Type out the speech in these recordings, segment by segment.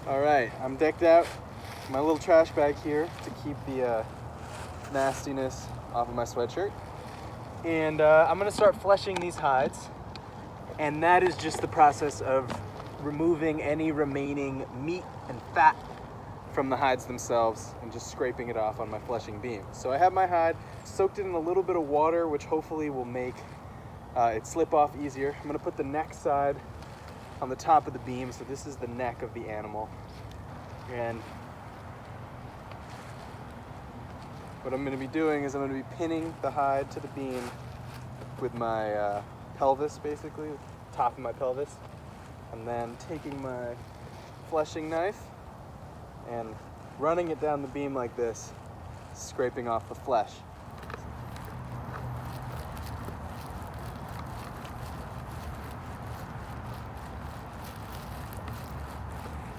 All right, I'm decked out. My little trash bag here to keep the nastiness off of my sweatshirt. And I'm gonna start fleshing these hides. And that is just the process of removing any remaining meat and fat from the hides themselves and just scraping it off on my fleshing beam. So I have my hide, soaked it in a little bit of water, which hopefully will make it slip off easier. I'm gonna put the neck side on the top of the beam, so this is the neck of the animal. And what I'm gonna be doing is I'm gonna be pinning the hide to the beam with my pelvis, basically, top of my pelvis, and then taking my fleshing knife and running it down the beam like this, scraping off the flesh.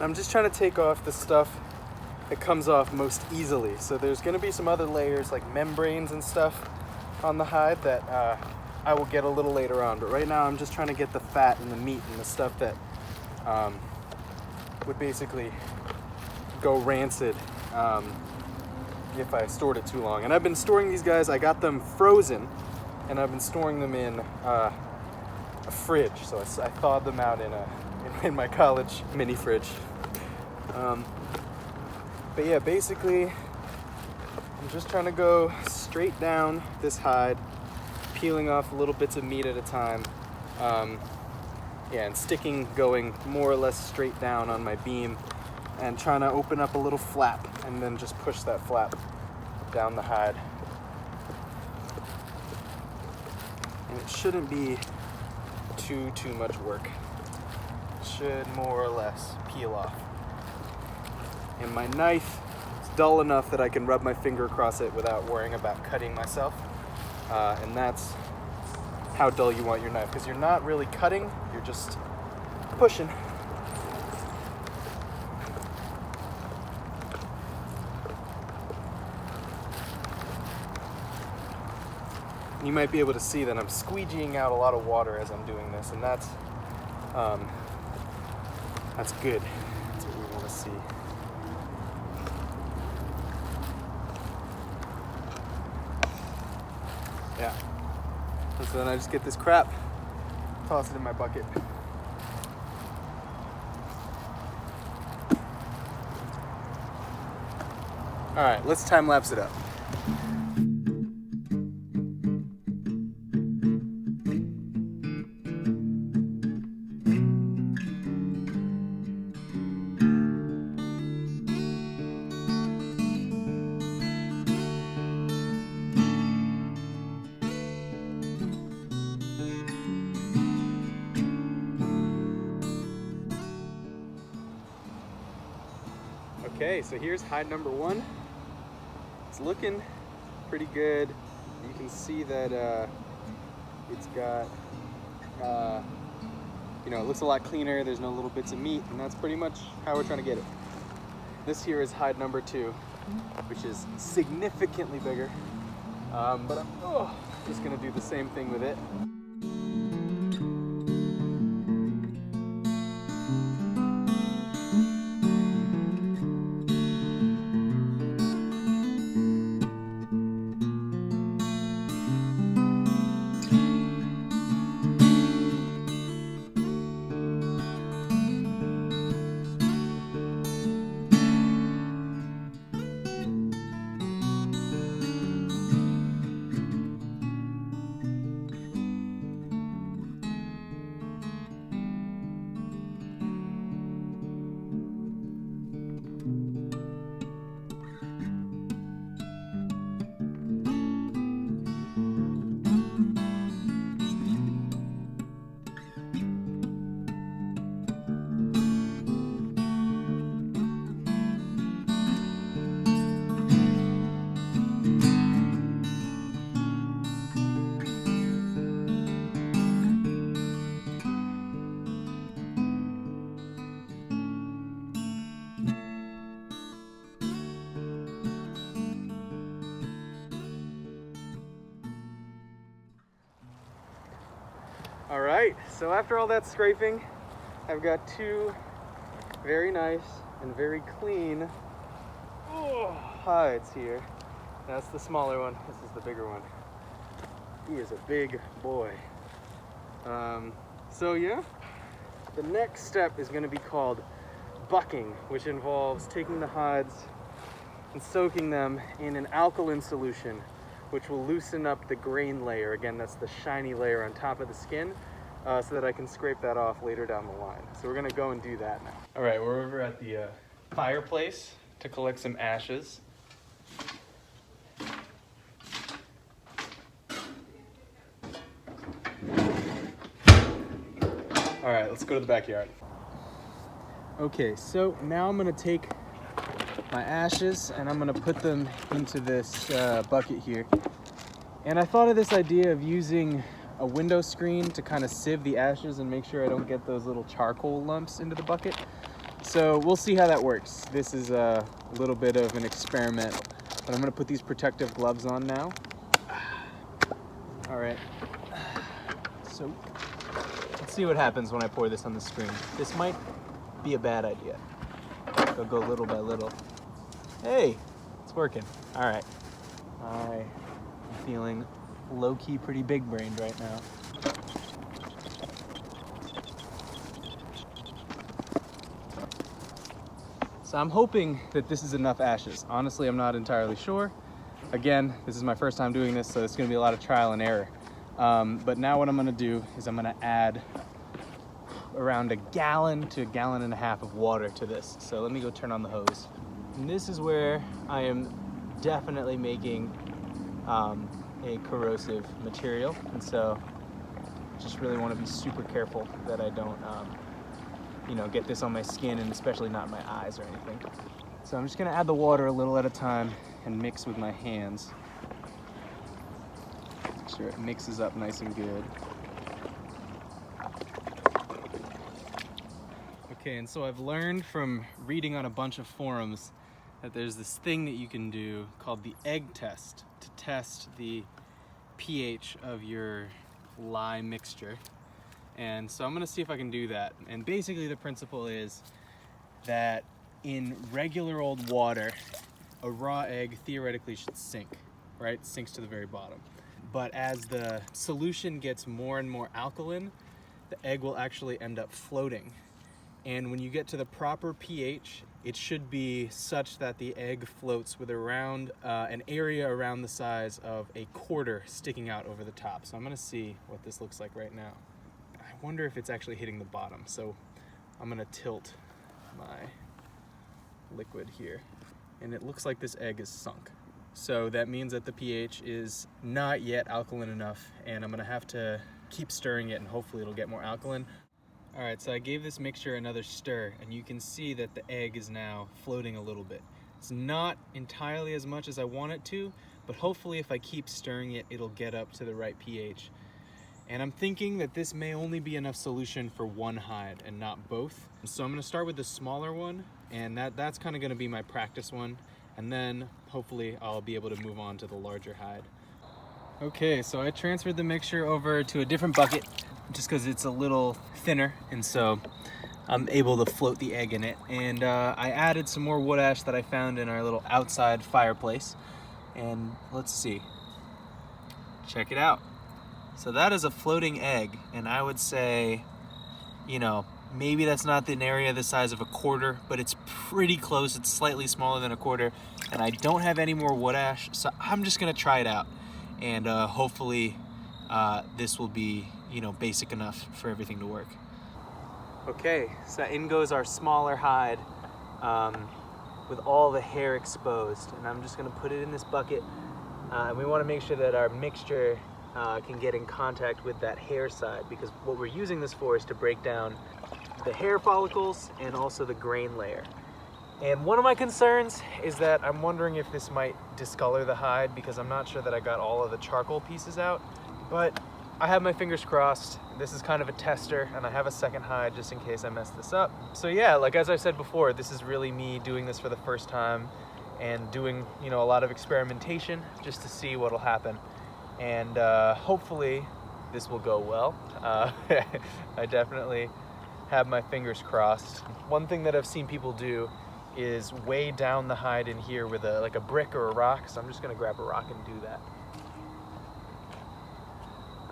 I'm just trying to take off the stuff that comes off most easily. So there's gonna be some other layers like membranes and stuff on the hide that I will get a little later on. But right now I'm just trying to get the fat and the meat and the stuff that would basically go rancid if I stored it too long. And I've been storing these guys, I got them frozen, and I've been storing them in a fridge. So I thawed them out in my college mini fridge. But yeah, basically, I'm just trying to go straight down this hide, peeling off little bits of meat at a time. Yeah, and going more or less straight down on my beam and trying to open up a little flap and then just push that flap down the hide. And it shouldn't be too much work. It should more or less peel off. And my knife is dull enough that I can rub my finger across it without worrying about cutting myself. And that's how dull you want your knife, because you're not really cutting, you're just pushing. You might be able to see that I'm squeegeeing out a lot of water as I'm doing this, and that's good. That's what we want to see. Yeah. And so then I just get this crap, toss it in my bucket. All right, let's time lapse it up. Okay, so here's hide number one. It's looking pretty good. You can see that it's got, it looks a lot cleaner. There's no little bits of meat, and that's pretty much how we're trying to get it. This here is hide number two, which is significantly bigger, but I'm just gonna do the same thing with it. All right, so after all that scraping, I've got two very nice and very clean hides here. That's the smaller one. This is the bigger one. He is a big boy. So yeah, the next step is going to be called bucking, which involves taking the hides and soaking them in an alkaline solution, which will loosen up the grain layer. Again, that's the shiny layer on top of the skin, so that I can scrape that off later down the line. So we're gonna go and do that now. All right, we're over at the fireplace to collect some ashes. All right, let's go to the backyard. Okay, so now I'm gonna take my ashes and I'm gonna put them into this bucket here. And I thought of this idea of using a window screen to kind of sieve the ashes and make sure I don't get those little charcoal lumps into the bucket. So we'll see how that works. This is a little bit of an experiment, but I'm gonna put these protective gloves on now. All right, so let's see what happens when I pour this on the screen. This might be a bad idea. I'll go little by little. Hey, it's working. All right. I'm feeling low-key pretty big-brained right now. So I'm hoping that this is enough ashes. Honestly, I'm not entirely sure. Again, this is my first time doing this, so it's gonna be a lot of trial and error. But now what I'm gonna do is I'm gonna add around 1 gallon to 1.5 gallons of water to this. So let me go turn on the hose. And this is where I am definitely making a corrosive material. And so just really want to be super careful that I don't, get this on my skin, and especially not my eyes or anything. So I'm just gonna add the water a little at a time and mix with my hands. Make sure it mixes up nice and good. Okay, and so I've learned from reading on a bunch of forums that there's this thing that you can do called the egg test to test the pH of your lye mixture. And so I'm gonna see if I can do that. And basically the principle is that in regular old water, a raw egg theoretically should sink, right? It sinks to the very bottom. But as the solution gets more and more alkaline, the egg will actually end up floating. And when you get to the proper pH, it should be such that the egg floats with around an area around the size of a quarter sticking out over the top. So I'm gonna see what this looks like right now. I wonder if it's actually hitting the bottom. So I'm gonna tilt my liquid here. And it looks like this egg is sunk. So that means that the pH is not yet alkaline enough, and I'm gonna have to keep stirring it and hopefully it'll get more alkaline. All right, so I gave this mixture another stir, and you can see that the egg is now floating a little bit. It's not entirely as much as I want it to, but hopefully if I keep stirring it, it'll get up to the right pH. And I'm thinking that this may only be enough solution for one hide and not both. So I'm gonna start with the smaller one, and that's kind of gonna be my practice one, and then hopefully I'll be able to move on to the larger hide. Okay, so I transferred the mixture over to a different bucket just because it's a little thinner, and so I'm able to float the egg in it. And I added some more wood ash that I found in our little outside fireplace. And let's see. Check it out. So that is a floating egg, and I would say, maybe that's not an area the size of a quarter, but it's pretty close. It's slightly smaller than a quarter, and I don't have any more wood ash, so I'm just gonna try it out. And hopefully this will be, basic enough for everything to work. Okay, so in goes our smaller hide with all the hair exposed. And I'm just gonna put it in this bucket. And we wanna make sure that our mixture can get in contact with that hair side, because what we're using this for is to break down the hair follicles and also the grain layer. And one of my concerns is that I'm wondering if this might discolor the hide, because I'm not sure that I got all of the charcoal pieces out, but I have my fingers crossed. This is kind of a tester, and I have a second hide just in case I mess this up. So yeah, like as I said before, this is really me doing this for the first time and doing, a lot of experimentation just to see what'll happen. And hopefully this will go well. I definitely have my fingers crossed. One thing that I've seen people do is weigh down the hide in here with like a brick or a rock, so I'm just gonna grab a rock and do that.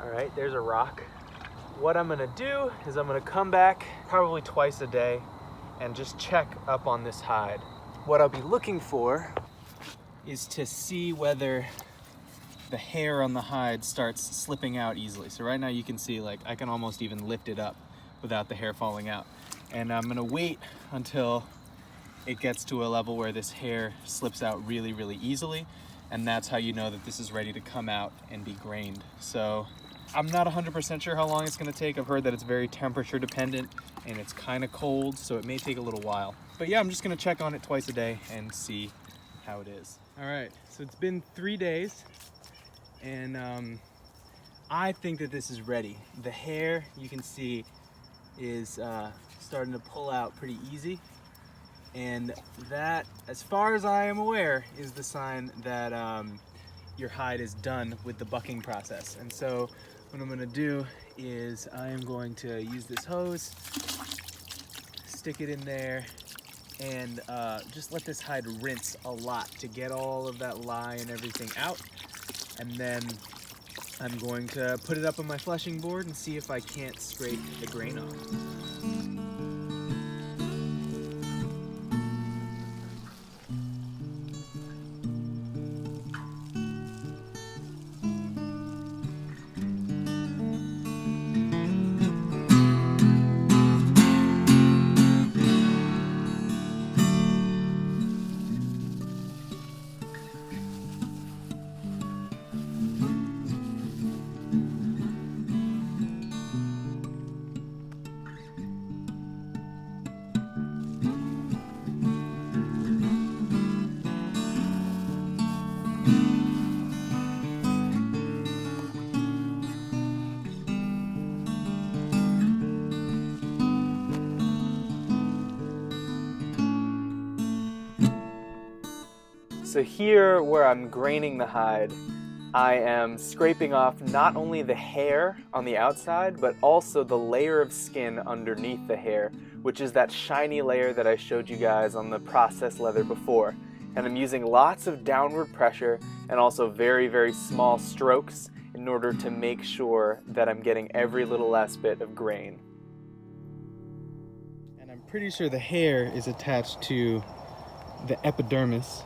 All right, there's a rock. What I'm gonna do is I'm gonna come back probably twice a day and just check up on this hide. What I'll be looking for is to see whether the hair on the hide starts slipping out easily. So right now you can see, like, I can almost even lift it up without the hair falling out. And I'm gonna wait until it gets to a level where this hair slips out really, really easily. And that's how you know that this is ready to come out and be grained. So I'm not 100% sure how long it's gonna take. I've heard that it's very temperature dependent and it's kind of cold, so it may take a little while. But yeah, I'm just gonna check on it twice a day and see how it is. All right, so it's been 3 days and I think that this is ready. The hair, you can see, is starting to pull out pretty easy. And that, as far as I am aware, is the sign that your hide is done with the bucking process. And so what I'm gonna do is I am going to use this hose, stick it in there, and just let this hide rinse a lot to get all of that lye and everything out. And then I'm going to put it up on my fleshing board and see if I can't scrape the grain off. So here, where I'm graining the hide, I am scraping off not only the hair on the outside, but also the layer of skin underneath the hair, which is that shiny layer that I showed you guys on the processed leather before. And I'm using lots of downward pressure and also very, very small strokes in order to make sure that I'm getting every little last bit of grain. And I'm pretty sure the hair is attached to the epidermis,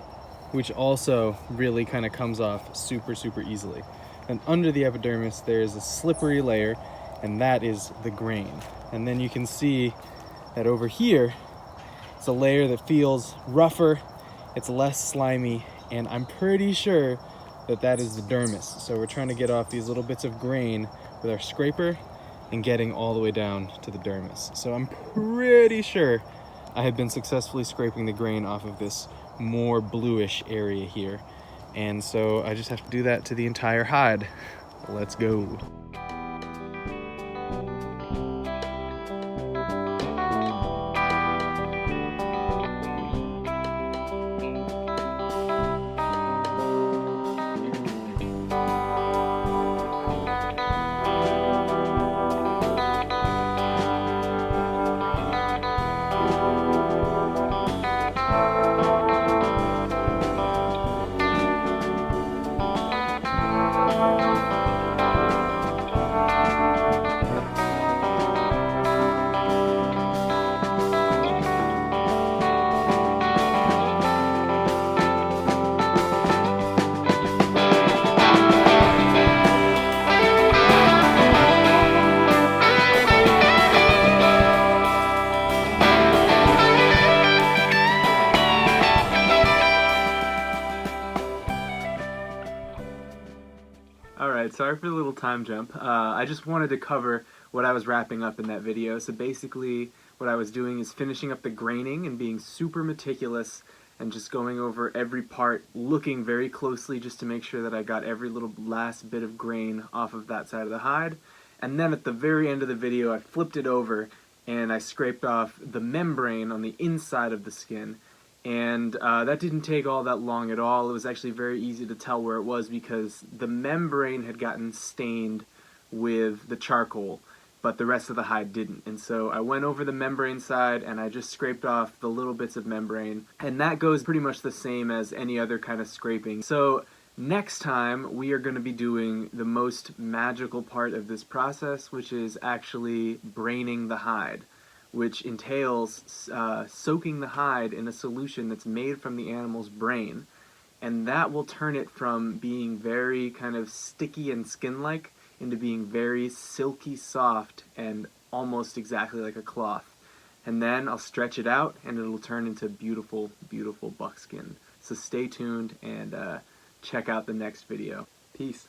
which also really kind of comes off super, super easily. And under the epidermis, there's a slippery layer, and that is the grain. And then you can see that over here, it's a layer that feels rougher, it's less slimy, and I'm pretty sure that that is the dermis. So we're trying to get off these little bits of grain with our scraper and getting all the way down to the dermis. So I'm pretty sure I have been successfully scraping the grain off of this more bluish area here. And so I just have to do that to the entire hide. Let's go. Alright, sorry for the little time jump. I just wanted to cover what I was wrapping up in that video. So basically what I was doing is finishing up the graining and being super meticulous and just going over every part, looking very closely just to make sure that I got every little last bit of grain off of that side of the hide. And then at the very end of the video I flipped it over and I scraped off the membrane on the inside of the skin. And that didn't take all that long at all. It was actually very easy to tell where it was because the membrane had gotten stained with the charcoal. but the rest of the hide didn't. And so I went over the membrane side and I just scraped off the little bits of membrane, and that goes pretty much the same as any other kind of scraping. So next time we are going to be doing the most magical part of this process, which is actually braining the hide, which entails soaking the hide in a solution that's made from the animal's brain, and that will turn it from being very kind of sticky and skin-like into being very silky soft and almost exactly like a cloth. And then I'll stretch it out and it'll turn into beautiful, beautiful buckskin. So stay tuned and check out the next video. Peace.